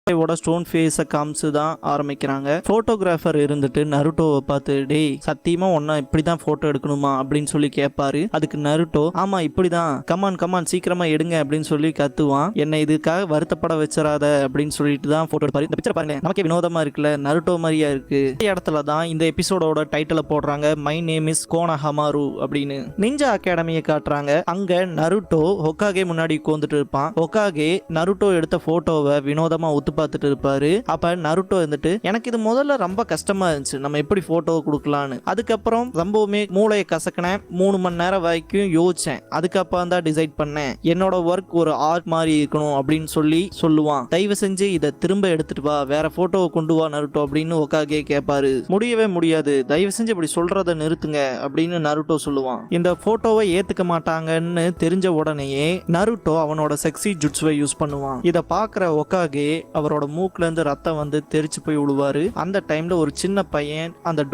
Stone ஃபேஸை காமிச்சு தான் ஆரம்பிக்கிறாங்க. போட்டோகிராஃபர் இருந்துட்டு நருட்டோவை பார்த்து, டேய் சத்தியமா ஒன்னா இப்படிதான் போட்டோ எடுக்கணுமா அப்படின்னு சொல்லி கேட்பாரு. அதுக்கு நருட்டோ, ஆமா இப்படிதான், கமான் சீக்கிரமா எடுங்க அப்படின்னு சொல்லி கத்துவான். என்ன இதுக்காக வருத்தப்பட வச்சிடாத அப்படின்னு சொல்லிட்டு தான் போட்டோ எடுப்பாரு. இந்த பிக்சர் பாருங்க, நமக்கே வினோதமா இருக்குல்ல, நருட்டோ மாதிரியா இருக்கு. இந்த இடத்துல தான் இந்த எபிசோடோட டைட்டிலை போடுறாங்க, மை நேம் இஸ் கோனஹமாரு அப்படின்னு. நிஞ்சா அகாடமியை காட்டுறாங்க. அங்க நருட்டோ ஹொக்காகே முன்னாடி உட்கார்ந்துட்டு இருப்பான். ஹொக்காகே நருட்டோ எடுத்த போட்டோவை வினோதமா ஒத்து பார்த்துட்டு இருப்பாரு. அப்ப நருட்டோ வந்துட்டு, எனக்கு இது முதல்ல ரொம்ப கஷ்டமா இருந்துச்சு, நம்ம எப்படி போட்டோ கொடுக்கலான்னு. அதுக்கப்புறம் ரொம்பவுமே மூளையை கசக்கினேன், 3 மணி நேரம் வரைக்கும் யோசிச்சேன். அதுக்கப்புறம் தான் டிசைட் பண்ணேன், என்னோட ஒர்க் ஒரு ஆர்ட் மாதிரி இருக்கணும் அப்படின்னு சொல்லி சொல்லுவான். தயவு செஞ்சு இதை திரும்ப எடுத்துட்டு வா, வேற போட்டோவை கொண்டு வா நருட்டோ அப்படின்னு ஹொக்காகே கேட்பாரு. முடியவே முடியாது, தயவு செஞ்சு இப்படி சொல்றத நிறுத்துங்க அப்படின்னு நருட்டோ சொல்லுவான். இந்த போட்டோவை ஏத்துக்க மாட்டாங்கன்னு தெரிஞ்ச உடனேயே நருட்டோ அவனோட செக்ஸி ஜுட்ஸுவை யூஸ் பண்ணுவான். இதை பார்க்குற ஹொக்காகே அவரோட மூக்குல இருந்து ரத்தம் வந்து தெரிச்சு போய் விழுவாரு. அந்த டைம்ல ஒரு சின்ன பையன் அந்த